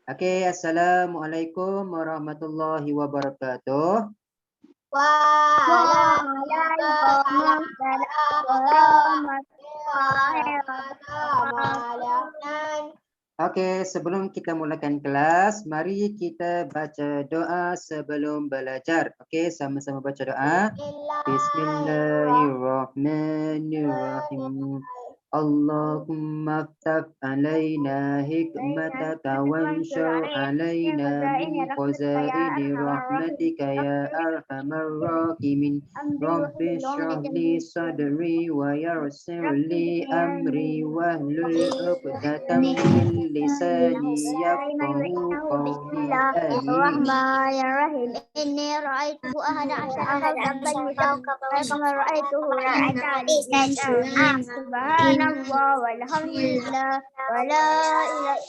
Okey, assalamualaikum warahmatullahi wabarakatuh. Waalaikumsalam warahmatullahi wabarakatuh. Okey, sebelum kita mulakan kelas, mari kita baca doa sebelum belajar. Okey, sama-sama baca doa. Bismillahirrahmanirrahim. Allahumma aftah alaina hikmataka wanshur alaina min khazaini rahmatika ya arhamar rahimin. Rabbi shrah li sadri wa yassir li amri wahlul 'uqdatam min lisani yafqahu qawli. Bismillahirrahmanirrahim. Inni ra'aitu ahada asyara kawkaban kama ra'aituhu Subhanallah walhamdulillah wa la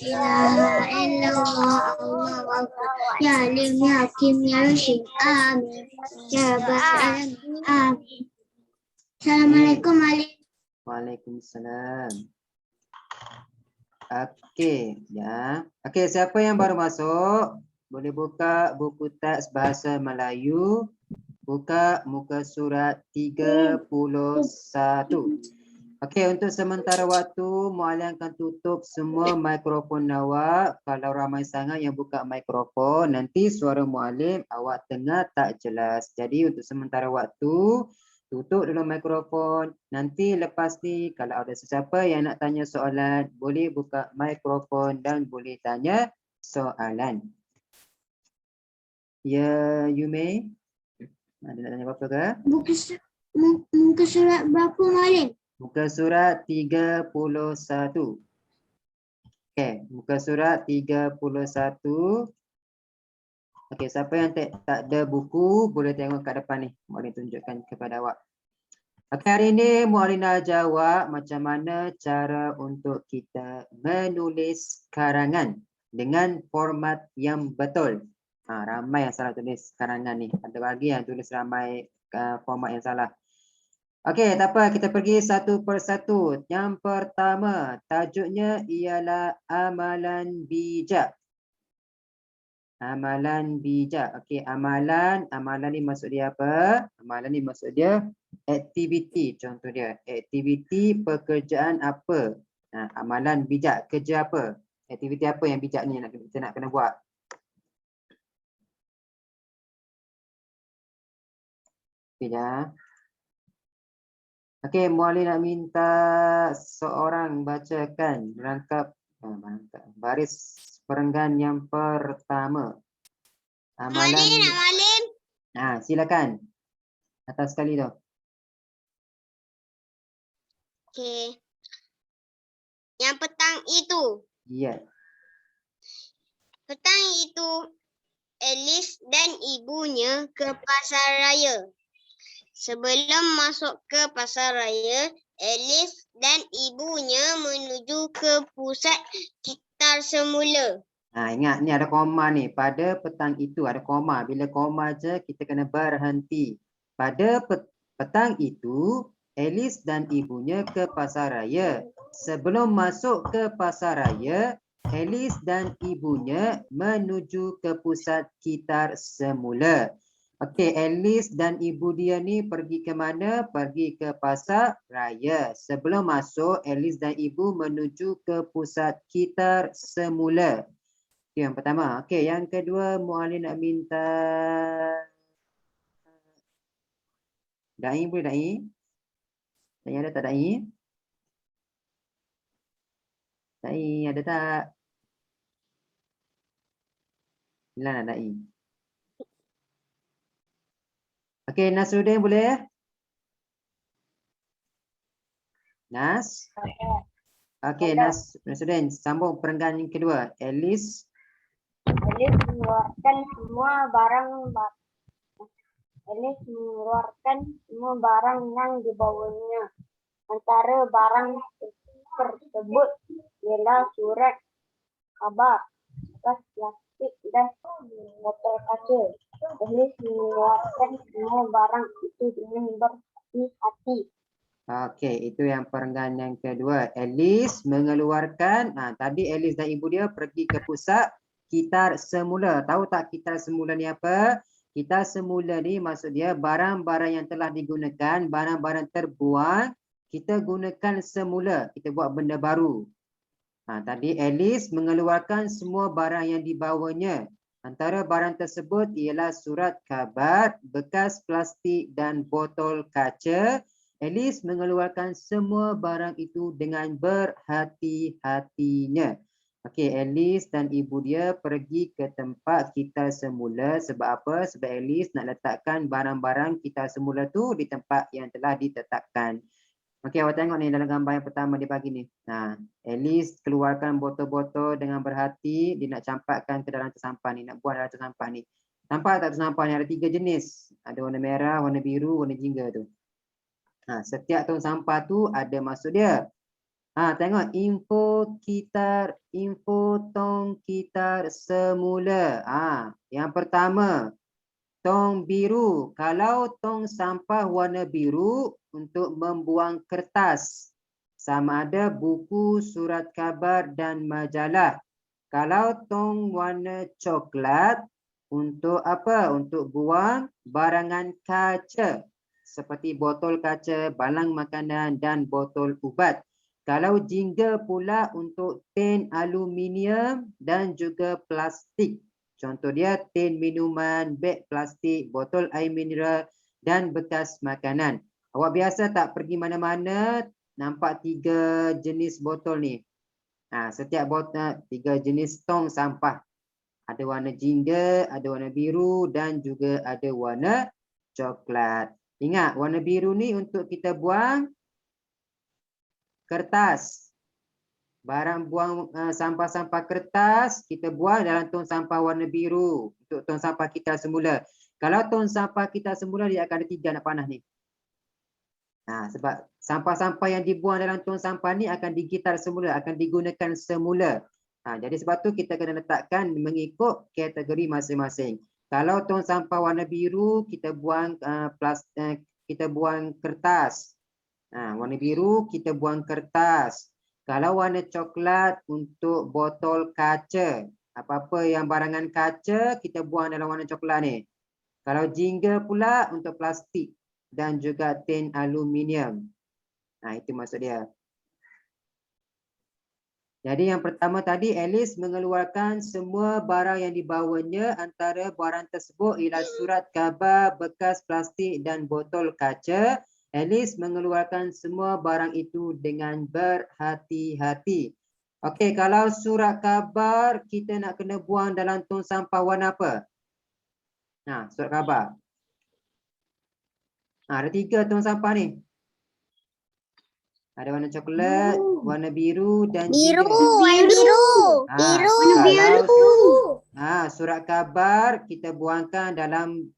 ilaha illallah Allahu akbar. Ya alim ya hakim ya rasyid. Amin. Ya rabbal alamin. Amin. Assalamualaikum warahmatullahi. Waalaikumsalam. Okey, ya. Okey, siapa yang baru masuk? Boleh buka buku teks bahasa Melayu. Buka muka surat 31. Okey, untuk sementara waktu, Muallim akan tutup semua mikrofon awak. Kalau ramai sangat yang buka mikrofon, nanti suara Muallim awak dengar tak jelas. Jadi untuk sementara waktu, tutup dulu mikrofon. Nanti lepas ni, kalau ada sesiapa yang nak tanya soalan, boleh buka mikrofon dan boleh tanya soalan. Ya, you may. Ada nak tanya apa-apa ke? Muka surat berapa Muallim? Muka surat 31. Okey, muka surat 31. Okey, siapa yang tak ada buku boleh tengok kat depan ni. Muallim tunjukkan kepada awak. Okey, hari ini Muallim nak jawab macam mana cara untuk kita menulis karangan dengan format yang betul. Ramai yang salah tulis karangan ni. Ada lagi yang tulis ramai format yang salah. Okey, tak apa, kita pergi satu persatu. Yang pertama, tajuknya ialah amalan bijak. Amalan bijak. Okey, amalan ni maksud dia apa? Amalan ni maksud dia aktiviti. Contoh dia, aktiviti pekerjaan apa? Amalan bijak, kerja apa? Aktiviti apa yang bijak ni kita nak kena buat? Sekejap. Okey, Muallim nak minta seorang bacakan merangkap baris perenggan yang pertama. Amalan. Muallim. Silakan. Atas sekali tu. Okey. Yang petang itu. Ya. Petang itu Alice dan ibunya ke pasar raya. Sebelum masuk ke pasar raya, Alice dan ibunya menuju ke pusat kitar semula. Ingat ni ada koma ni. Pada petang itu ada koma. Bila koma je kita kena berhenti. Pada petang itu Alice dan ibunya ke pasar raya. Sebelum masuk ke pasar raya, Alice dan ibunya menuju ke pusat kitar semula. Okey, Alice dan ibu dia ni pergi ke mana? Pergi ke pasar raya. Sebelum masuk, Alice dan ibu menuju ke pusat kitar semula. Okay, yang pertama. Okey, yang kedua Muallim nak minta Dai, boleh Dai? Dai ada tak Dai? Dai ada tak? Hilang nak Dai. Okey, Nasruddin boleh? Nas? Okey, Nasruddin, sambung perenggan yang kedua. Alice mengeluarkan semua barang yang dibawanya. Antara barang tersebut ialah surat khabar, kertas plastik dan botol kaca. Alice mengeluarkan semua barang itu dengan berhati-hati. Okey, itu yang perenggan yang kedua. Alice mengeluarkan, tadi Alice dan ibu dia pergi ke pusat kitar semula. Tahu tak kitar semula ni apa? Kitar semula ni maksud dia barang-barang yang telah digunakan, barang-barang terbuang, kita gunakan semula. Kita buat benda baru. Tadi Alice mengeluarkan semua barang yang dibawanya. Antara barang tersebut ialah surat khabar, bekas plastik dan botol kaca. Alice mengeluarkan semua barang itu dengan berhati-hatinya. Okey, Alice dan ibu dia pergi ke tempat kitar semula. Sebab apa? Sebab Alice nak letakkan barang-barang kitar semula tu di tempat yang telah ditetapkan. Okey, awak tengok ni dalam gambar yang pertama dia bagi ni. Alice keluarkan botol-botol dengan berhati. Dia nak campakkan ke dalam tersampah ni. Nak buang dalam tersampah ni. Nampak tak tersampah ni? Ada 3 jenis. Ada warna merah, warna biru, warna jingga tu. Setiap tong sampah tu ada maksud dia. Tengok info tong kitar semula. Yang pertama, tong biru. Kalau tong sampah warna biru untuk membuang kertas. Sama ada buku, surat khabar dan majalah. Kalau tong warna coklat untuk apa? Untuk buang barangan kaca. Seperti botol kaca, balang makanan dan botol ubat. Kalau jingga pula untuk tin aluminium dan juga plastik. Contoh dia tin minuman, beg plastik, botol air mineral dan bekas makanan. Awak biasa tak pergi mana-mana nampak 3 jenis botol ni. Setiap botol 3 jenis tong sampah. Ada warna jingga, ada warna biru dan juga ada warna coklat. Ingat, warna biru ni untuk kita buang kertas. Barang buang sampah-sampah kertas, kita buang dalam tong sampah warna biru. Untuk tong sampah kita semula. Kalau tong sampah kita semula, dia akan ada 3 nak panah ni. Sebab sampah-sampah yang dibuang dalam tong sampah ni akan digitar semula, akan digunakan semula. Jadi sebab tu kita kena letakkan mengikut kategori masing-masing. Kalau tong sampah warna biru, kita buang kita buang kertas. Warna biru kita buang kertas. Kalau warna coklat untuk botol kaca. Apa-apa yang barangan kaca kita buang dalam warna coklat ni. Kalau jingga pula untuk plastik dan juga tin aluminium. Itu maksud dia. Jadi yang pertama tadi Alice mengeluarkan semua barang yang dibawanya. Antara barang tersebut ialah surat khabar, bekas plastik dan botol kaca. Alice mengeluarkan semua barang itu dengan berhati-hati. Okey, kalau surat khabar kita nak kena buang dalam tong sampah warna apa? Surat khabar. Ada 3 tong sampah ni. Ada warna coklat, warna biru dan Biru, jingga. biru. Surat khabar kita buangkan dalam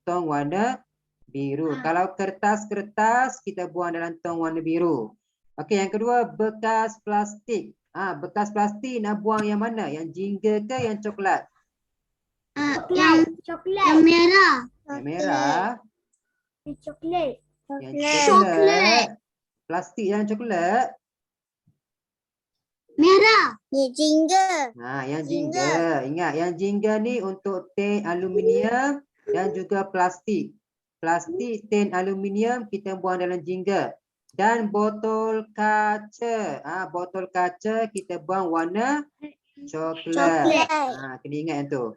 tong warna biru. Kalau kertas-kertas kita buang dalam tong warna biru. Okey, yang kedua bekas plastik. Bekas plastik nak buang yang mana? Yang jingga ke yang coklat? Yang coklat. Yang merah. Yang merah. Yang coklat. Yang coklat. Plastik yang coklat. Merah. Yang jingga. Yang jingga. Ingat, yang jingga ni untuk tin aluminium dan juga plastik. Plastik, tin aluminium kita buang dalam jingga. Dan botol kaca. Botol kaca kita buang warna coklat. Kena ingat yang tu.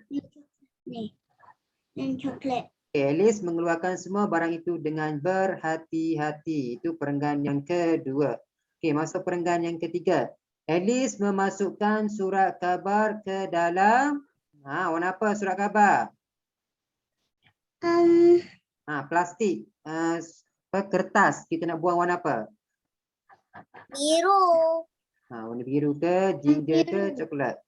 Yang coklat. Alice mengeluarkan semua barang itu dengan berhati-hati. Itu perenggan yang kedua. Okey, masuk perenggan yang ketiga. Alice memasukkan surat khabar ke dalam warna apa surat khabar? Plastik. Kertas. Kita nak buang warna apa? Biru. Warna biru ke, jingga ke, coklat?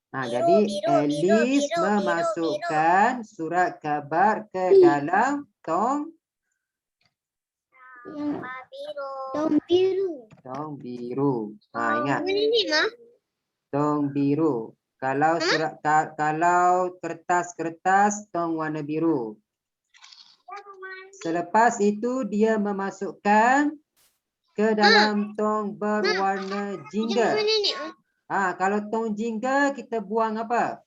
Jadi Alice memasukkan surat khabar ke dalam tong biru. Tong biru. Ingat. Mana ni, Ma? Tong biru. Kalau kalau kertas-kertas tong warna biru. Selepas itu dia memasukkan ke dalam tong berwarna jingga. Mana ni, Ma? Kalau tong jingga kita buang apa?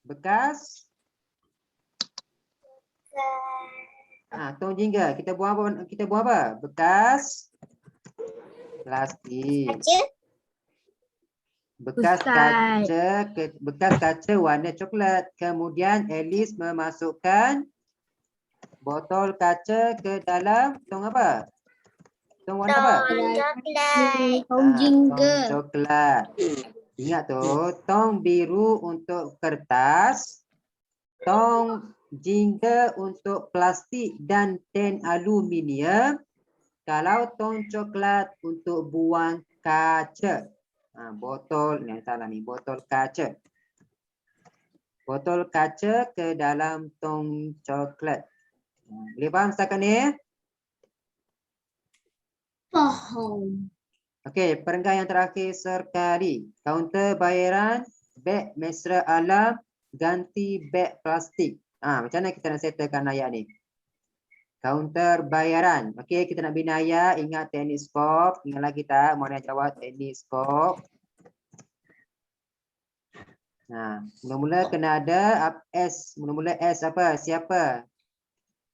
Bekas. Tong jingga kita buang apa? Kita buang apa? Bekas plastik. Bekas kaca warna coklat. Kemudian Alice memasukkan botol kaca ke dalam tong apa? Tong warna apa? Coklat. Tong coklat. Ingat tu, tong biru untuk kertas, tong jingga untuk plastik dan tin aluminium. Kalau tong coklat untuk buang kaca. Botol, yang salah ni, botol kaca. Botol kaca ke dalam tong coklat. Boleh faham setakat ni? Faham. Okey, perenggan yang terakhir sekali. Kaunter bayaran, beg mesra alam, ganti beg plastik. Macam mana kita nak settlekan ayat ni? Kaunter bayaran. Okey, kita nak bina ayat. Ingat teknik skop. Ingat lagi tak? Mana jawab teknik skop. Mula-mula kena ada S. Mula-mula S apa? Siapa?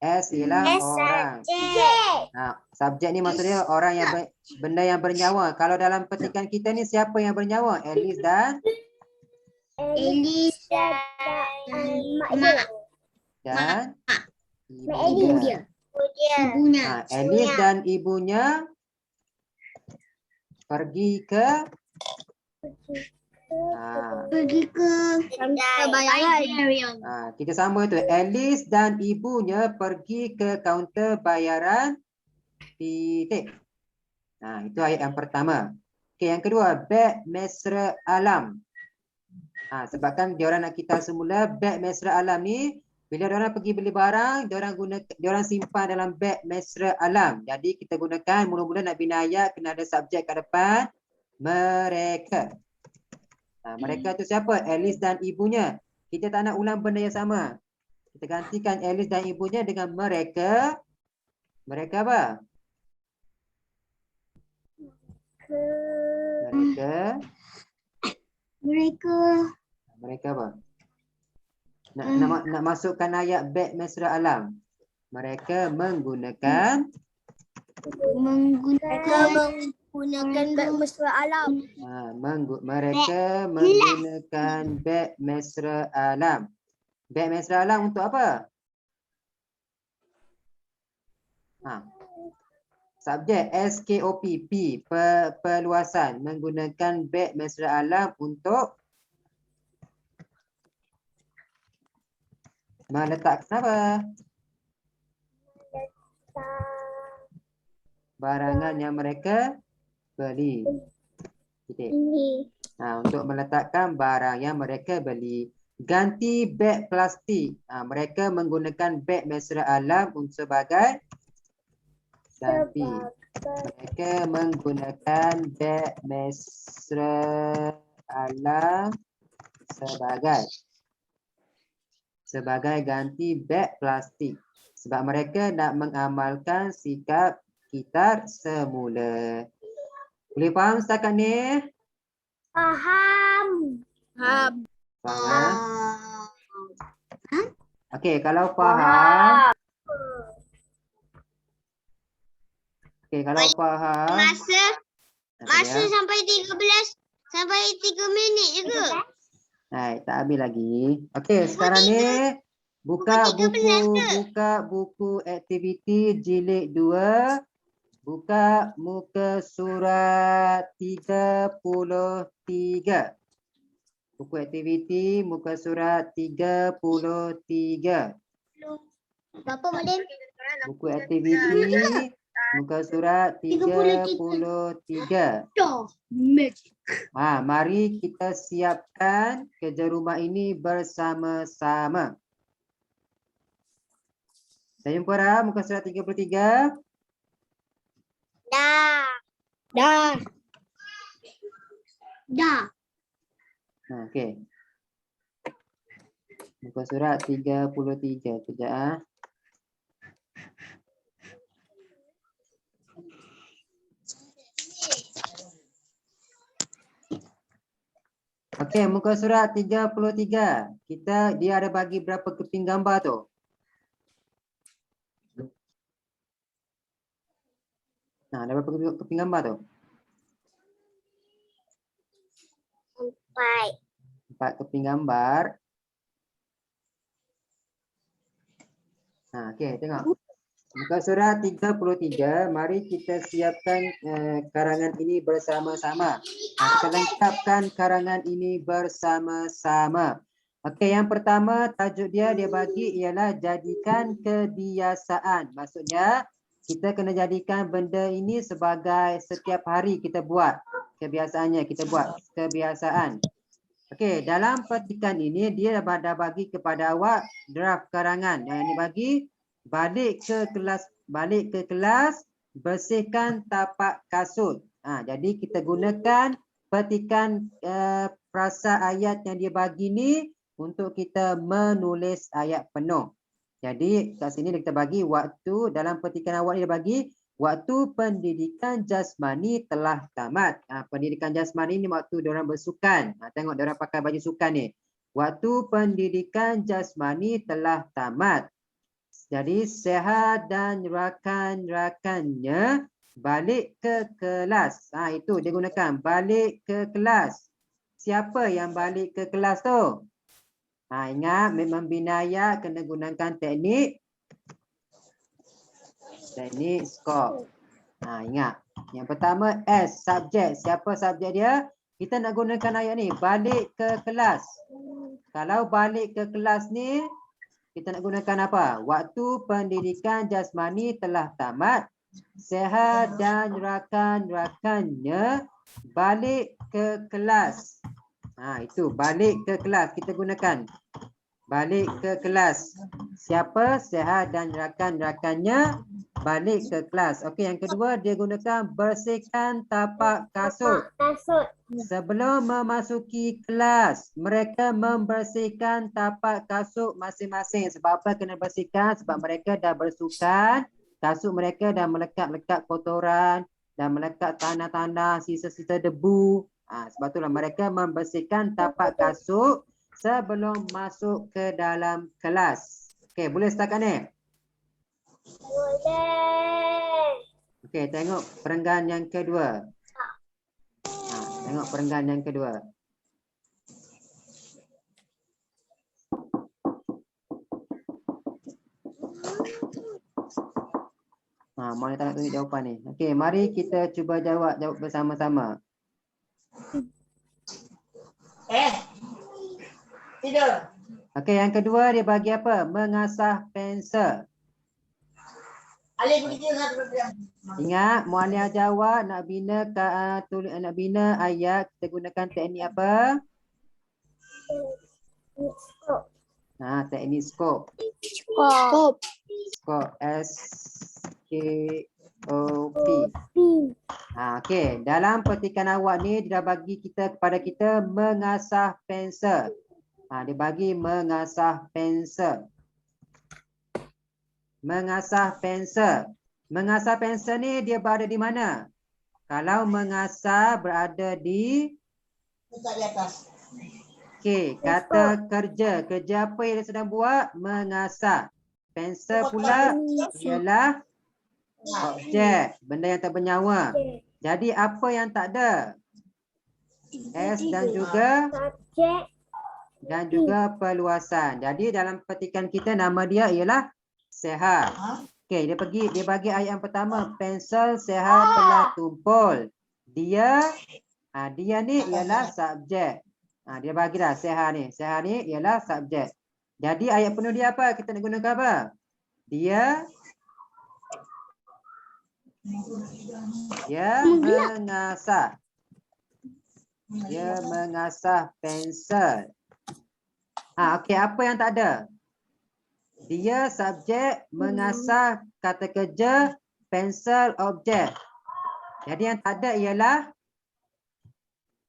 S ialah orang. Subjek ni maksudnya orang yang benda yang bernyawa. Kalau dalam petikan kita ni siapa yang bernyawa? Alice dan ibunya. Alice dan ibunya pergi ke bayaran. Kita sambung itu. Alice dan ibunya pergi ke kaunter bayaran. Titik. Itu ayat yang pertama. Okey, yang kedua, beg mesra alam. Sebabkan diorang nak kita semula beg mesra alam ni, bila diorang pergi beli barang, diorang simpan dalam beg mesra alam. Jadi kita gunakan mula-mula nak bina ayat kena ada subjek kat depan, mereka. Mereka tu siapa? Alice dan ibunya. Kita tak nak ulang benda yang sama. Kita gantikan Alice dan ibunya dengan mereka. Mereka apa? Mereka apa? Nak masukkan ayat beg mesra alam. Mereka menggunakan beg mesra alam. Mereka menggunakan beg mesra alam. Beg mesra alam untuk apa? Subjek SKOP, P, perluasan. Menggunakan beg mesra alam untuk meletakkan apa? Barangan yang mereka beli. Untuk meletakkan barang yang mereka beli. Ganti beg plastik. Mereka menggunakan beg mesra alam untuk sebagai ganti. Mereka menggunakan beg mesra alam sebagai ganti beg plastik. Sebab mereka nak mengamalkan sikap kitar semula. Boleh faham setakat ni? Faham. Okey, kalau faham. Masa sampai 3 minit je ke? Tak habis lagi. Okey, sekarang ni buka buku aktiviti jilid 2. Buka muka surat 33. Buku aktiviti muka surat 33. Berapa Malin? Buku aktiviti muka surat 33. Mari kita siapkan kerja rumah ini bersama-sama. Dah jumpa dah muka surat 33? Dah. Okey. Muka surat 33. Kejap. Okey, muka surat 33. Dia ada bagi berapa keping gambar tu? Nah, ada berapa keping gambar tu? 4. 4 keping gambar. Okey, tengok. Muka surat 33, mari kita siapkan karangan ini bersama-sama. Kita lengkapkan karangan ini bersama-sama. Okey, yang pertama tajuk dia bagi ialah jadikan kebiasaan. Maksudnya kita kena jadikan benda ini sebagai setiap hari kita buat. Kebiasaannya kita buat kebiasaan. Okey, dalam petikan ini dia dah bagi kepada awak draft karangan. Yang dibagi balik ke kelas bersihkan tapak kasut. Jadi kita gunakan petikan frasa ayat yang dia bagi ni untuk kita menulis ayat penuh. Jadi kat sini kita bagi waktu dalam petikan awak ni dia bagi waktu pendidikan jasmani telah tamat. Pendidikan jasmani ni waktu diorang bersukan. Tengok diorang pakai baju sukan ni. Waktu pendidikan jasmani telah tamat. Jadi Sehat dan rakan-rakannya balik ke kelas. Itu dia gunakan balik ke kelas. Siapa yang balik ke kelas tu? Ingat membina ayat kena gunakan teknik skop. Ingat. Yang pertama S, subjek. Siapa subjek dia? Kita nak gunakan ayat ni, balik ke kelas. Kalau balik ke kelas ni, kita nak gunakan apa? Waktu pendidikan jasmani telah tamat. Sehat dan rakan-rakannya balik ke kelas. Itu balik ke kelas. Kita gunakan balik ke kelas. Siapa? Sehat dan rakan-rakannya balik ke kelas. Okey, yang kedua dia gunakan bersihkan tapak kasut. Sebelum memasuki kelas, mereka membersihkan tapak kasut masing-masing. Sebab apa kena bersihkan? Sebab mereka dah bersukan, kasut mereka dah melekat-lekat kotoran, dah melekat tanah-tanah, sisa-sisa debu. Sebab itulah mereka membersihkan tapak kasut sebelum masuk ke dalam kelas. Okey, boleh setakat ni? Boleh. Okey, tengok perenggan yang kedua. Tengok perenggan yang kedua. Mana tak nak tunjuk jawapan ni. Okey, mari kita cuba jawab bersama-sama. Tidur. Okey, yang kedua dia bagi apa? Mengasah pensel. Alif begitu satu. Ingat, muallim jawab nak bina ayat, kita gunakan teknik apa? Teknik skop. Skop S-K-O-P. Okey, dalam petikan awak ni dia bagi kepada kita mengasah pensel. Dia bagi mengasah pensel. Mengasah pensel. Mengasah pensel ni dia berada di mana? Kalau mengasah berada di atas. Okey, kata kerja. Kerja apa yang dia sedang buat? Mengasah. Pensel pula ialah objek, benda yang tak bernyawa. Jadi apa yang tak ada? S dan juga perluasan. Jadi dalam petikan kita nama dia ialah Sehat. Okey, dia bagi ayat yang pertama, pensel Sehat telah tumpul. Dia ni ialah subjek. Dia bagi dah Sehat ni. Sehat ni ialah subjek. Jadi ayat penuh dia apa? Kita nak gunakan apa? Dia mengasah. Dia mengasah pensel. Okey, apa yang tak ada? Dia subjek, mengasah kata kerja, pensel objek. Jadi yang tak ada ialah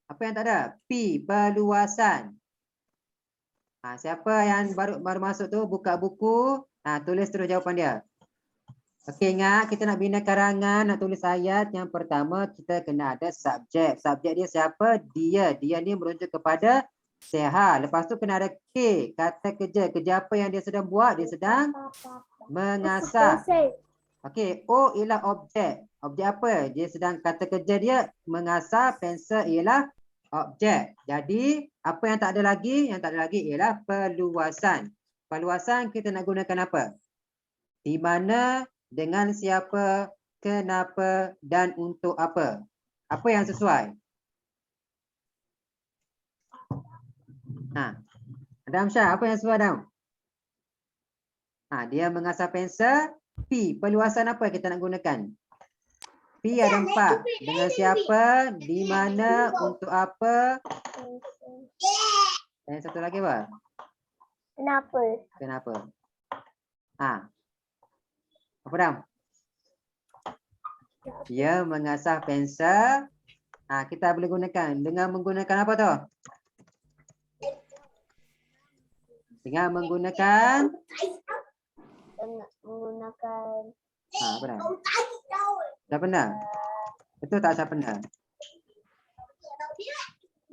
apa yang tak ada? P, perluasan. Siapa yang baru masuk tu buka buku, tulis terus jawapan dia. Okey, ingat kita nak bina karangan, nak tulis ayat. Yang pertama kita kena ada subjek. Subjek dia siapa? Dia. Dia ni merujuk kepada Seha. Lepas tu kena ada K, kata kerja. Kerja apa yang dia sedang buat? Dia sedang mengasah. Okey, O ialah objek. Objek apa? Dia sedang kata kerja dia mengasah, pensel ialah objek. Jadi, apa yang tak ada lagi? Yang tak ada lagi ialah perluasan. Perluasan kita nak gunakan apa? Di mana, dengan siapa, kenapa dan untuk apa? Apa yang sesuai? Adam Syah, apa yang sesuai Adam? Dia mengasah pensel. P, perluasan apa kita nak gunakan? P ada 4. Dengan siapa, di mana, untuk apa? Dan satu lagi apa? Kenapa? Kenapa? Apa Dam? Dia mengasah pensel. Kita boleh gunakan dengan menggunakan apa tu? Dengan menggunakan apa dah? Dah pernah? Betul tak Syapna?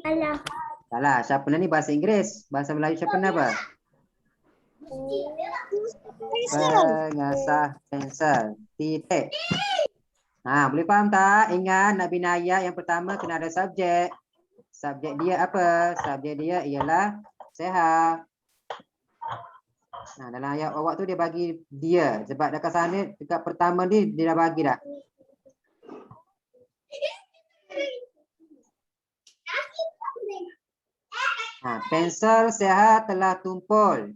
Alah. Salah, Syapna ni bahasa Inggeris. Bahasa Melayu Syapna apa? Pengasah pensel. Titik. Boleh faham tak? Ingat nak bina ayat yang pertama kena ada subjek. Subjek dia apa? Subjek dia ialah Seha. Dalam ayat awak tu dia bagi dia. Sebab dekat sana, dekat pertama ni dia dah bagi dah. Pensel Seha telah tumpul.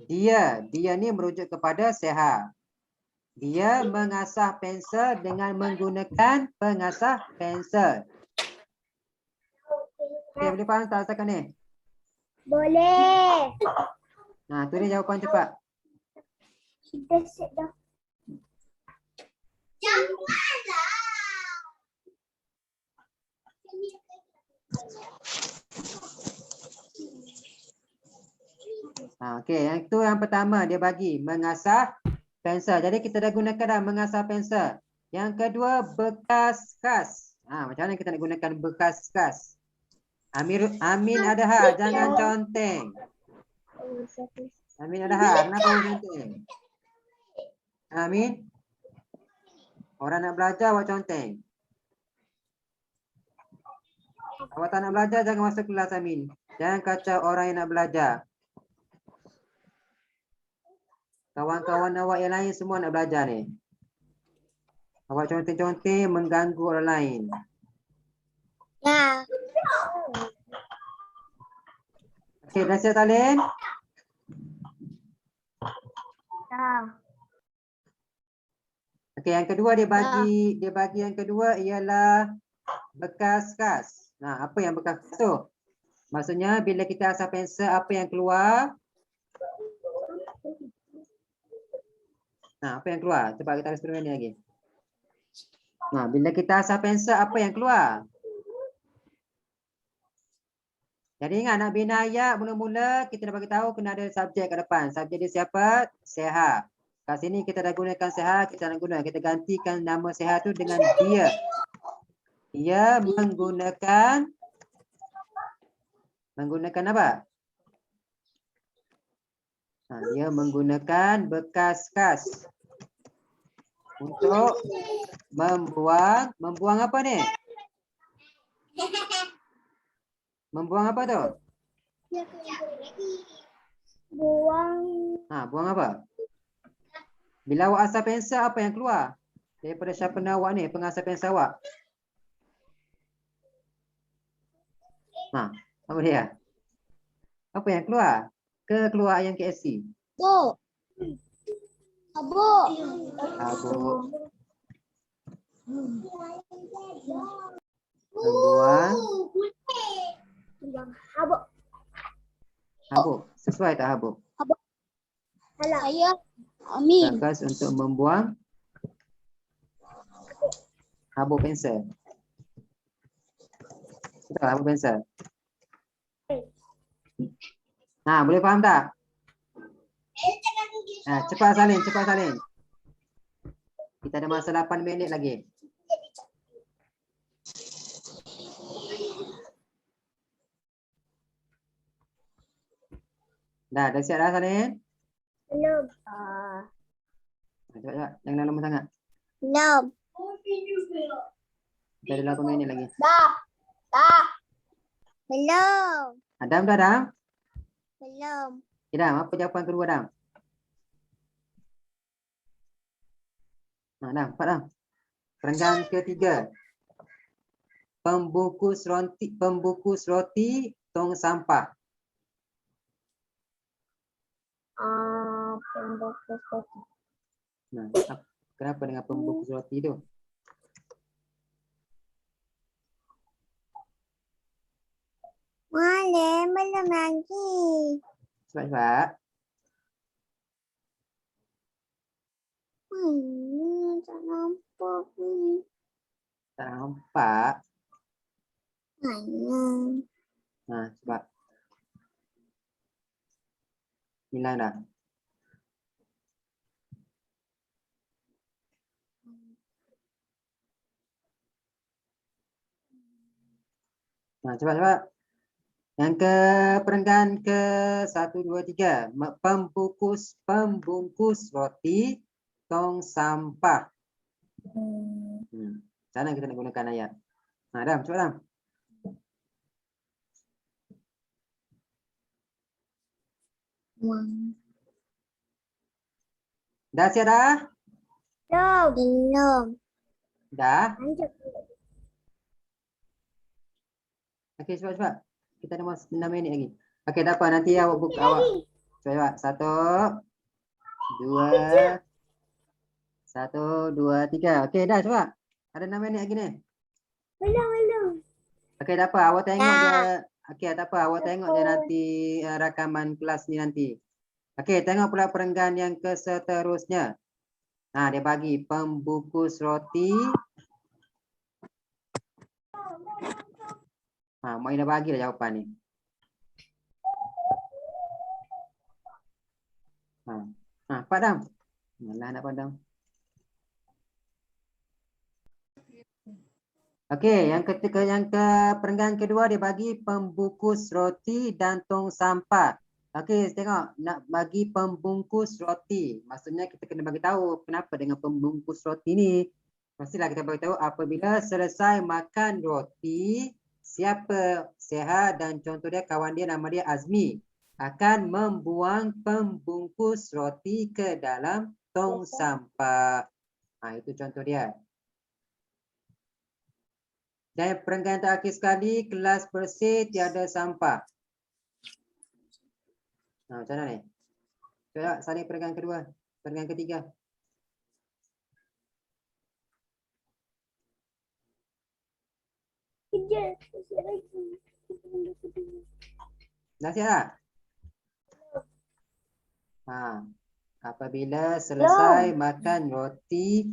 Dia ni merujuk kepada Seha. Dia mengasah pensel dengan menggunakan pengasah pensel. Okey, boleh faham tak setakat ni? Boleh. Tu dia jawapan cepat. Kita set dah. Okey, yang itu yang pertama dia bagi mengasah pensel. Jadi kita dah gunakan dah mengasah pensel. Yang kedua bekas kas. Macam mana kita nak gunakan bekas kas? Amin ada hak, jangan conteng. Amin ada hak, kenapa awak conteng? Amin. Orang nak belajar awak conteng. Awak tak nak belajar jangan masuk kelas Amin. Jangan kacau orang yang nak belajar. Kawan-kawan awak yang lain semua nak belajar ni. Awak conteng-conteng mengganggu orang lain. Ya. Okey, dah siap salin? Ya. Okey, yang kedua dia bagi yang kedua ialah bekas kas. Apa yang bekas kas tu? Maksudnya bila kita asah pensel apa yang keluar? Apa yang keluar? Cepat kita tulis ni lagi. Bila kita asah pensel apa yang keluar? Jadi ingat nak bina ayat mula-mula kita dah bagi tahu kena ada subjek kat depan. Subjek dia siapa? Seha. Kat sini kita dah gunakan Seha, kita nak guna. Kita gantikan nama Seha tu dengan dia. Dia menggunakan apa? Dia menggunakan bekas kas untuk membuang apa ni? Membuang apa tu? Buang apa? Bila awak asah pensel apa yang keluar? Daripada sharpener awak ni, pengasah pensel awak. Apa dia? Apa yang keluar? Keluar ayam KFC. Habuk. Membuang habuk. Sesuai tak habuk? Saya Amin. Bagus untuk membuang habuk pensel. Betul habuk pensel. Boleh faham tak? Cepat salin. Kita ada masa 8 minit lagi. Dah siap dah sana? Belum. Cepat. Jangan lama sangat. Belum. Kita ada 8 minit lagi. Dah. Belum. Adam dah Adam? Belum. Okay, Adam, apa jawapan kedua Adam? Adam, cepat Adam. Perenggan ketiga. Pembungkus roti tong sampah. Pembungkus roti. Nah, kenapa dengan pembungkus roti tu? Belum lagi. Cepat. Tak nampak ni. Tak nampak. Mana? Nah, cepat. Hilang dah. Nah, cepat. Yang ke perenggan ke 1, 2, 3. Pembungkus roti tong sampah. Macam mana kita nak gunakan ayat? Nah, Adam, cepat Adam. Dah siap dah? Belum. Dah? Lanjut. Okey, cepat. Kita ada masa 6 minit lagi. Okey, tak apa. Nanti awak buka awak. Cepat. 1, 2, 3. Okey, dah cepat. Ada 6 minit lagi ni. Belum. Okey, tak apa. Awak tengok Dah. je. Okey, tak apa. Awak tengok je nanti rakaman kelas ni nanti. Okey, tengok pula perenggan yang ke seterusnya. Nah, dia bagi pembungkus roti. Mak dah bagi dah jawapan ni. Padam. Malah nak padam. Okey, yang ke perenggan kedua dia bagi pembungkus roti dan tong sampah. Okey, tengok nak bagi pembungkus roti. Maksudnya kita kena bagi tahu kenapa dengan pembungkus roti ni. Pastilah kita bagi tahu apabila selesai makan roti, siapa Seha dan contoh dia kawan dia nama dia Azmi akan membuang pembungkus roti ke dalam tong sampah. Itu contoh dia. Dan perenggan terakhir sekali, kelas bersih tiada sampah. Macam mana ni? Coba salin perenggan kedua, perenggan ketiga. Dah siap tak? Apabila selesai makan roti,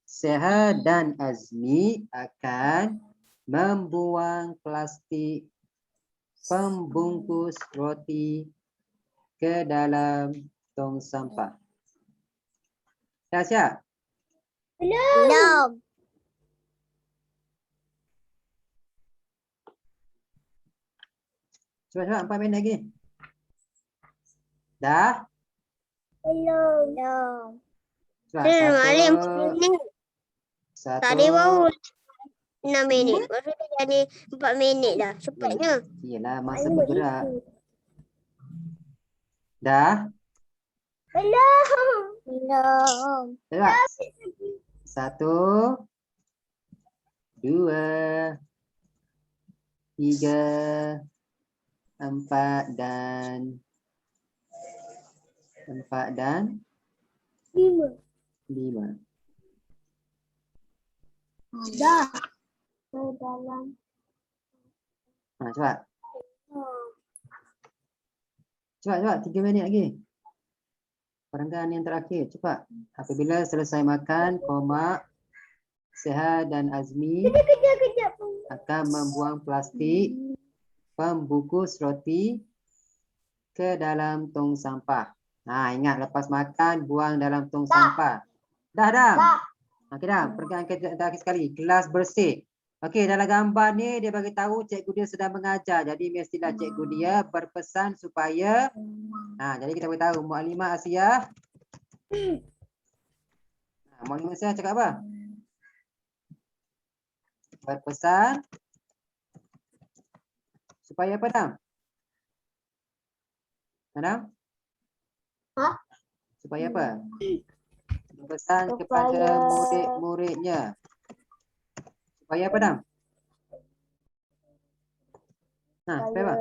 Seha dan Azmi akan membuang plastik pembungkus roti ke dalam tong sampah. Dah siap? Belum. Cepat, 4 minit lagi. Dah? Belum. Cepat, satu. Tadi baru 6 minit. Baru jadi 4 minit dah. Cepatnya. Iyalah, masa bergerak. Dah? Belum. Cepat. 1, 2, 3, 4 dan 5. Dah. Ke dalam. Cepat. Cepat, 3 minit lagi. Perenggan yang terakhir, cepat. Apabila selesai makan, Seha dan Azmi akan membuang plastik pembungkus roti ke dalam tong sampah. Ingat lepas makan buang dalam tong sampah. Dah. Dah. Okey dah. Pegang lagi sekali. Kelas bersih. Okey, dalam gambar ni dia bagi tahu cikgu dia sedang mengajar. Jadi mestilah cikgu dia berpesan supaya jadi kita beritahu Mukadimah Asiah. Mukadimah Asiah cakap apa? Berpesan supaya apa dah? Madam? Supaya apa? Berpesan kepada murid-muridnya. Supaya apa dah? Supaya apa?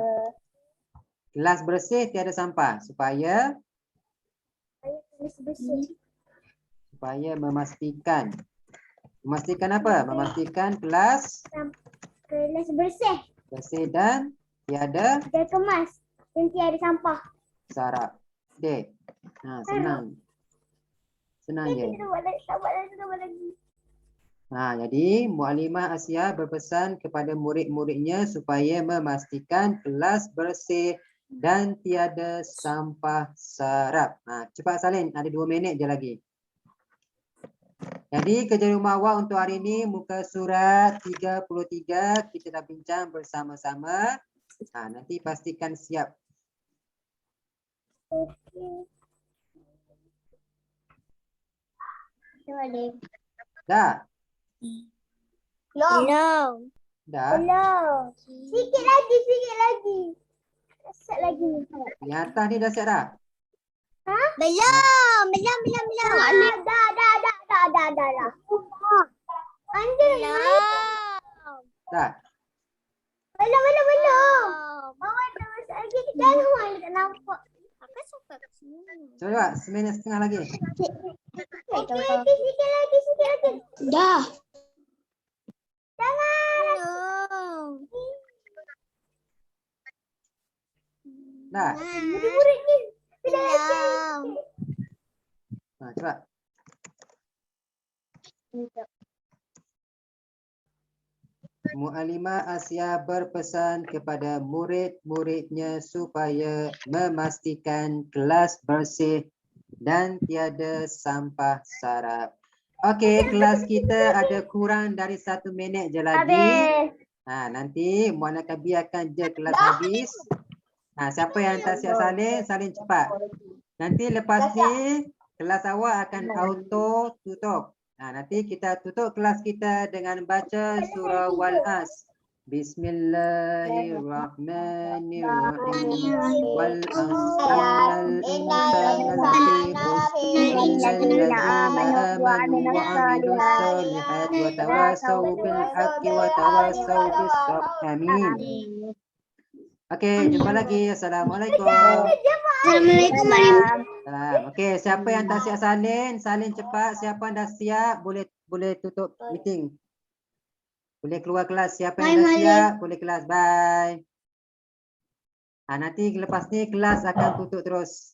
Kelas bersih tiada sampah. Supaya memastikan. Memastikan apa? Memastikan kelas bersih bersih dan tiada dan kemas dan tiada sampah. sarap. Okey. Senang. Senang je. Tambah lagi. Jadi Mukadimah Asiah berpesan kepada murid-muridnya supaya memastikan kelas bersih dan tiada sampah sarap. Cepat salin, ada 2 minit je lagi. Jadi kerja rumah awak untuk hari ini muka surat 33 kita dah bincang bersama-sama. Nanti pastikan siap. Okey. Dah? Belum. Dah? Belum. Sikit lagi. Sikit lagi. Yang atas ni dah siap dah? Belum. Dah. Panjang. Dah? Belum. Mama dah masuk lagi ke dalam. Mama tak nampak. Aku suka kat sini. Coba 1 minit setengah lagi. Sikit lagi. Dah. Jangan. Dah? Murid-murid ni. Belum. Coba. Mukadimah Asiah berpesan kepada murid-muridnya supaya memastikan kelas bersih dan tiada sampah sarap. Okey, kelas kita ada kurang dari 1 minit je lagi. Nanti Muhammad Kabi akan je kelas habis. Siapa yang tak siap salin cepat. Nanti lepas ni kelas awak akan auto tutup. Nanti kita tutup kelas kita dengan baca surah Wal-As. Bismillahirrahmanirrahim. Wal-Asr innal insana amanu wa amilus solihat wa tawasaw bil haqqi wa tawasaw bis sabr. Amin. Okey, jumpa lagi. Assalamualaikum. Assalamualaikum. Okey, siapa yang tak siap salin cepat. Siapa yang dah siap boleh tutup meeting. Boleh keluar kelas. Siapa yang dah siap boleh kelas. Bye. Nanti lepas ni kelas akan tutup terus.